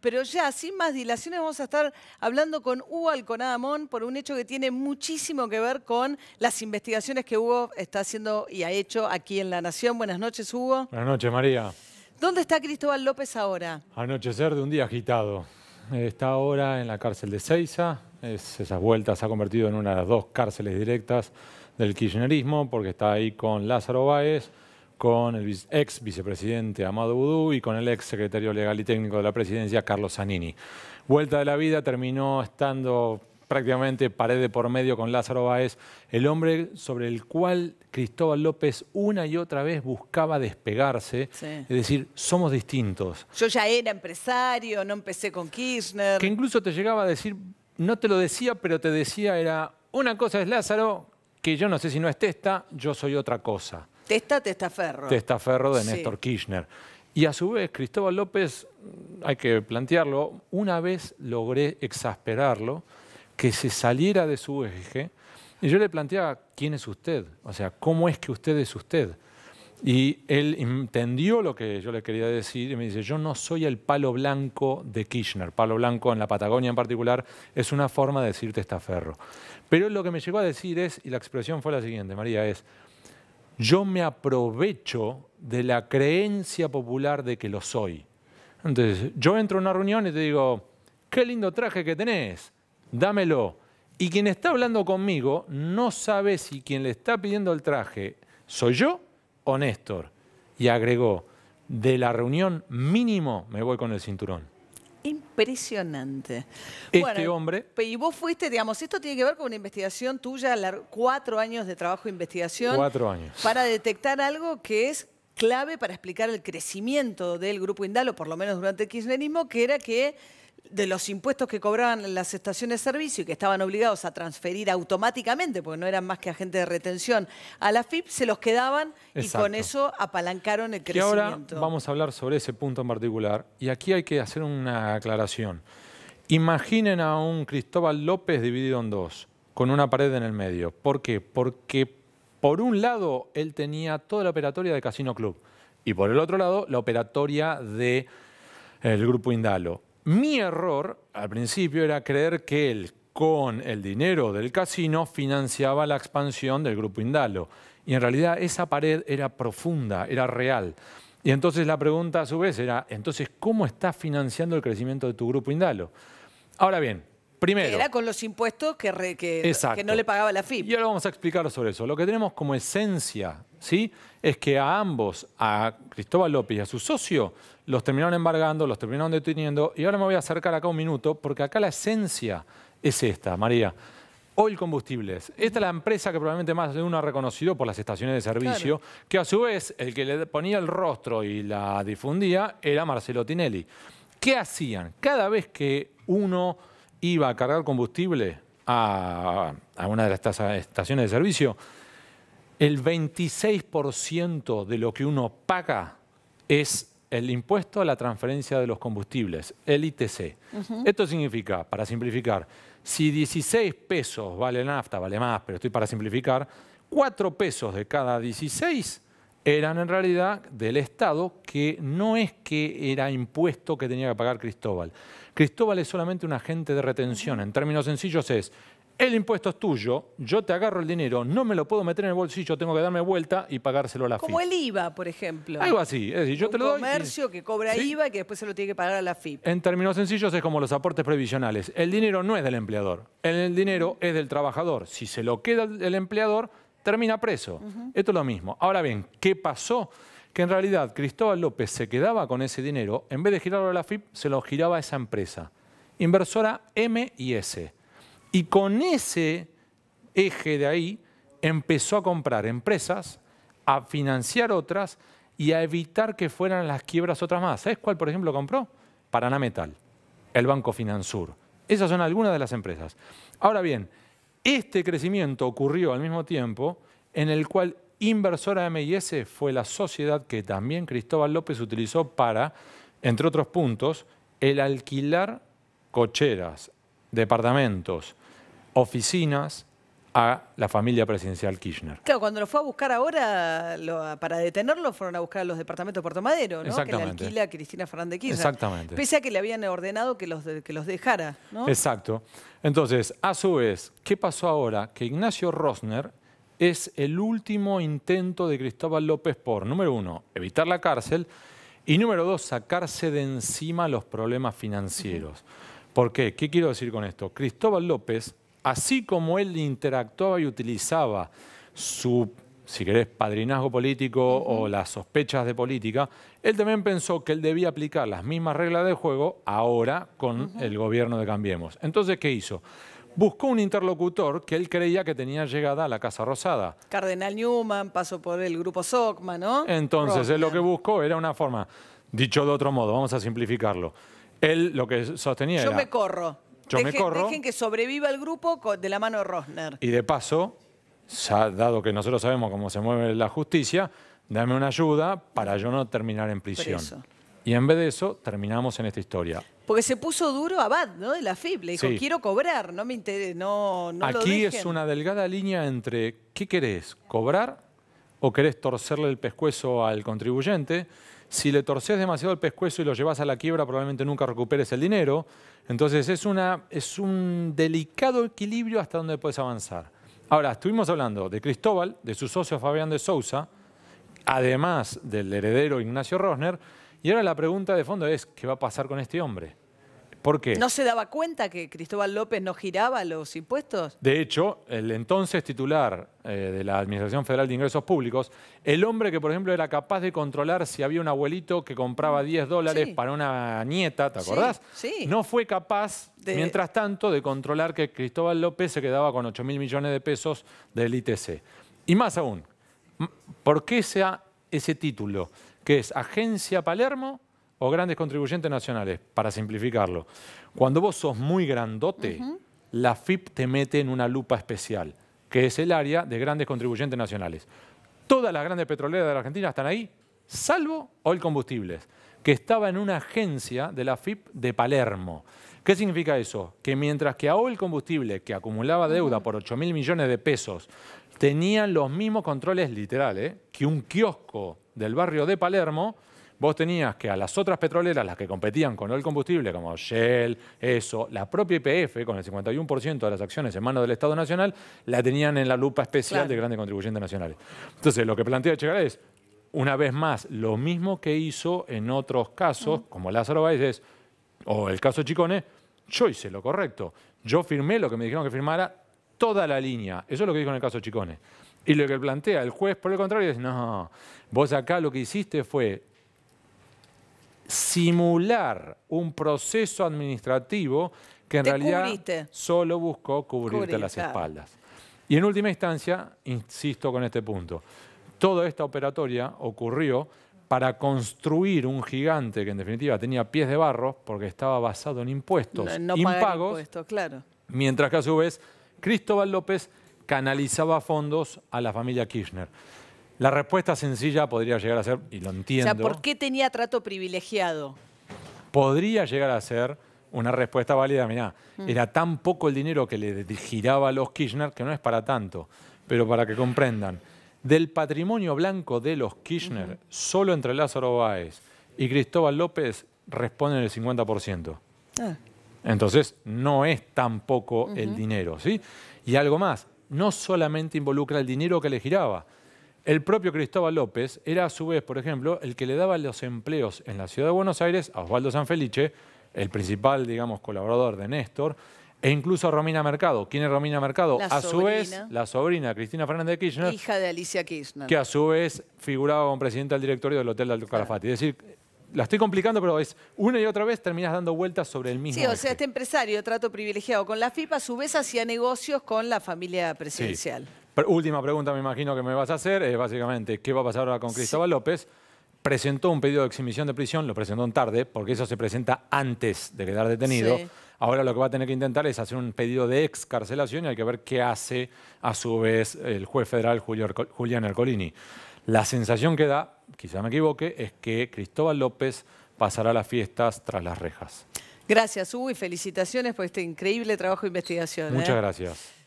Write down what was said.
pero ya, sin más dilaciones, vamos a estar hablando con Hugo Alconada Mon por un hecho que tiene muchísimo que ver con las investigaciones que Hugo está haciendo y ha hecho aquí en La Nación. Buenas noches, Hugo. Buenas noches, María. ¿Dónde está Cristóbal López ahora? Anochecer de un día agitado. Está ahora en la cárcel de Seiza. Esas vueltas se ha convertido en una de las dos cárceles directas del kirchnerismo, porque está ahí con Lázaro Báez, con el ex vicepresidente Amado Boudou y con el ex secretario legal y técnico de la presidencia, Carlos Zanini. Vuelta de la vida, terminó estando prácticamente pared de por medio con Lázaro Báez, el hombre sobre el cual Cristóbal López una y otra vez buscaba despegarse, Sí. es decir, somos distintos. Yo ya era empresario, no empecé con Kirchner. Que incluso te llegaba a decir, no te lo decía, pero te decía, era, una cosa es Lázaro, que yo no sé si no es Testa, yo soy otra cosa. Testaferro. Testaferro de Sí. Néstor Kirchner. Y a su vez, Cristóbal López, hay que plantearlo, una vez logré exasperarlo, que se saliera de su eje, y yo le planteaba, ¿quién es usted? O sea, ¿cómo es que usted es usted? Y él entendió lo que yo le quería decir y me dice, yo no soy el palo blanco de Kirchner. Palo blanco en la Patagonia en particular es una forma de decir testaferro. Pero él lo que me llegó a decir es, y la expresión fue la siguiente, María, es, yo me aprovecho de la creencia popular de que lo soy. Entonces, yo entro a una reunión y te digo, qué lindo traje que tenés, dámelo. Y quien está hablando conmigo no sabe si quien le está pidiendo el traje soy yo o Néstor. Y agregó, de la reunión mínimo me voy con el cinturón. Impresionante. Este hombre... Y vos fuiste, digamos, esto tiene que ver con una investigación tuya, 4 años de trabajo de investigación. 4 años. Para detectar algo que es clave para explicar el crecimiento del Grupo Indalo, por lo menos durante el kirchnerismo, que era que de los impuestos que cobraban las estaciones de servicio y que estaban obligados a transferir automáticamente, porque no eran más que agentes de retención, a la AFIP, se los quedaban. Exacto. Y con eso apalancaron el Y crecimiento. ahora vamos a hablar sobre ese punto en particular. Y aquí hay que hacer una aclaración. Imaginen a un Cristóbal López dividido en dos, con una pared en el medio. ¿Por qué? Porque por un lado él tenía toda la operatoria de Casino Club y por el otro lado la operatoria del Grupo Indalo. Mi error al principio era creer que él, con el dinero del casino, financiaba la expansión del Grupo Indalo. Y en realidad esa pared era profunda, era real. Y entonces la pregunta a su vez era, entonces, ¿cómo estás financiando el crecimiento de tu Grupo Indalo? Ahora bien, primero... Era con los impuestos que no le pagaba la AFIP. Y ahora vamos a explicar sobre eso. Lo que tenemos como esencia, ¿sí?, es que a ambos, a Cristóbal López y a su socio, los terminaron embargando, los terminaron deteniendo. Y ahora me voy a acercar acá un minuto, porque acá la esencia es esta, María. Oil Combustibles. Esta es la empresa que probablemente más de uno ha reconocido por las estaciones de servicio, claro, que a su vez el que le ponía el rostro y la difundía era Marcelo Tinelli. ¿Qué hacían? Cada vez que uno iba a cargar combustible a una de estas estaciones de servicio, el 26% de lo que uno paga es el impuesto a la transferencia de los combustibles, el ITC. Esto significa, para simplificar, si 16 pesos vale la nafta, vale más, pero estoy para simplificar, 4 pesos de cada 16 eran en realidad del Estado, que no es que era impuesto que tenía que pagar Cristóbal. Cristóbal es solamente un agente de retención. En términos sencillos es, el impuesto es tuyo, yo te agarro el dinero, no me lo puedo meter en el bolsillo, tengo que darme vuelta y pagárselo a la AFIP. Como el IVA, por ejemplo. Algo así, es decir, yo te lo doy. Un comercio que cobra IVA y que después se lo tiene que pagar a la AFIP. En términos sencillos es como los aportes previsionales. El dinero no es del empleador, el dinero es del trabajador. Si se lo queda el empleador, termina preso. Esto es lo mismo. Ahora bien, ¿qué pasó? Que en realidad Cristóbal López se quedaba con ese dinero, en vez de girarlo a la AFIP, se lo giraba a esa empresa. Inversora M&S. Y con ese eje de ahí empezó a comprar empresas, a financiar otras y a evitar que fueran las quiebras otras más. ¿Sabes cuál, por ejemplo, compró? Paraná Metal, el Banco Finansur. Esas son algunas de las empresas. Ahora bien, este crecimiento ocurrió al mismo tiempo en el cual Inversora M&S fue la sociedad que también Cristóbal López utilizó para, entre otros puntos, el alquilar cocheras, departamentos, oficinas, a la familia presidencial Kirchner. Claro, cuando lo fue a buscar ahora, para detenerlo, fueron a buscar a los departamentos de Puerto Madero, ¿no? Exactamente. Que le alquila Cristina Fernández de Kirchner. Exactamente. Pese a que le habían ordenado que los dejara, ¿no? Exacto. Entonces, a su vez, ¿qué pasó ahora? Que Ignacio Rosner es el último intento de Cristóbal López por, número uno, evitar la cárcel y número dos, sacarse de encima los problemas financieros. ¿Por qué? ¿Qué quiero decir con esto? Cristóbal López, así como él interactuaba y utilizaba su, si querés, padrinazgo político o las sospechas de política, él también pensó que él debía aplicar las mismas reglas del juego ahora con el gobierno de Cambiemos. Entonces, ¿qué hizo? Buscó un interlocutor que él creía que tenía llegada a la Casa Rosada. Cardenal Newman, pasó por el grupo SOCMA, ¿no? Entonces, él lo que buscó era una forma, dicho de otro modo, vamos a simplificarlo. Él lo que sostenía Yo era... me corro. Dejen que sobreviva el grupo de la mano de Rosner. Y de paso, ya dado que nosotros sabemos cómo se mueve la justicia, dame una ayuda para yo no terminar en prisión. Preso. Y en vez de eso, terminamos en esta historia. Porque se puso duro Abad, ¿no? De la FIP. Le dijo, Sí. quiero cobrar, no me interesa, no lo Aquí dejen. es una delgada línea entre ¿qué querés? ¿Cobrar o querés torcerle el pescuezo al contribuyente? Si le torces demasiado el pescuezo y lo llevas a la quiebra, probablemente nunca recuperes el dinero. Entonces es un delicado equilibrio hasta donde puedes avanzar. Ahora, estuvimos hablando de Cristóbal, de su socio Fabián de Sousa, además del heredero Ignacio Rosner, y ahora la pregunta de fondo es, ¿qué va a pasar con este hombre? ¿Por qué? ¿No se daba cuenta que Cristóbal López no giraba los impuestos? De hecho, el entonces titular de la Administración Federal de Ingresos Públicos, el hombre que, por ejemplo, era capaz de controlar si había un abuelito que compraba $10 Sí. para una nieta, ¿te acordás? Sí. No fue capaz, mientras tanto, de controlar que Cristóbal López se quedaba con 8.000 millones de pesos del ITC. Y más aún, ¿por qué ese título, que es Agencia Palermo o Grandes Contribuyentes Nacionales? Para simplificarlo, cuando vos sos muy grandote, la FIP te mete en una lupa especial, que es el área de Grandes Contribuyentes Nacionales. Todas las grandes petroleras de la Argentina están ahí, salvo Oil Combustibles, que estaba en una agencia de la FIP de Palermo. ¿Qué significa eso? Que mientras que a Oil Combustible, que acumulaba deuda por 8.000 millones de pesos, tenían los mismos controles literales que un kiosco del barrio de Palermo, vos tenías que a las otras petroleras, las que competían con Oil Combustible, como Shell, la propia YPF, con el 51% de las acciones en manos del Estado Nacional, la tenían en la lupa especial de Grandes Contribuyentes Nacionales. Entonces, lo que plantea Echegaray es, una vez más, lo mismo que hizo en otros casos, como Lázaro Báez, o el caso Chicone, yo hice lo correcto. Yo firmé lo que me dijeron que firmara, toda la línea. Eso es lo que dijo en el caso Chicone. Y lo que plantea el juez, por el contrario, es, no, vos acá lo que hiciste fue simular un proceso administrativo que en realidad solo buscó cubrirte las espaldas. Y en última instancia, insisto con este punto, toda esta operatoria ocurrió para construir un gigante que en definitiva tenía pies de barro porque estaba basado en impuestos impagos, claro. Mientras que a su vez Cristóbal López canalizaba fondos a la familia Kirchner. La respuesta sencilla podría llegar a ser, y lo entiendo... O sea, ¿por qué tenía trato privilegiado? Podría llegar a ser una respuesta válida. Mirá, era tan poco el dinero que le giraba a los Kirchner que no es para tanto. Pero para que comprendan, del patrimonio blanco de los Kirchner, solo entre Lázaro Báez y Cristóbal López responden el 50%. Entonces, no es tan poco el dinero, ¿sí? Y algo más, no solamente involucra el dinero que le giraba. El propio Cristóbal López era a su vez, por ejemplo, el que le daba los empleos en la ciudad de Buenos Aires a Osvaldo Sanfelice, el principal, digamos, colaborador de Néstor, e incluso a Romina Mercado. ¿Quién es Romina Mercado? A su vez, la sobrina Cristina Fernández de Kirchner. Hija de Alicia Kirchner. Que a su vez figuraba como presidenta del directorio del Hotel de Alto Calafate. Es decir, la estoy complicando, pero es una y otra vez terminas dando vueltas sobre el mismo eje. Sea, este empresario, trato privilegiado con la FIP, a su vez hacía negocios con la familia presidencial. Sí. Última pregunta me imagino que me vas a hacer, es básicamente, ¿qué va a pasar ahora con Cristóbal López? Presentó un pedido de exhibición de prisión, lo presentó en tarde, porque eso se presenta antes de quedar detenido. Ahora lo que va a tener que intentar es hacer un pedido de excarcelación y hay que ver qué hace a su vez el juez federal Julián Ercolini. La sensación que da, quizá me equivoque, es que Cristóbal López pasará las fiestas tras las rejas. Gracias, Hugo, y felicitaciones por este increíble trabajo de investigación. Muchas gracias.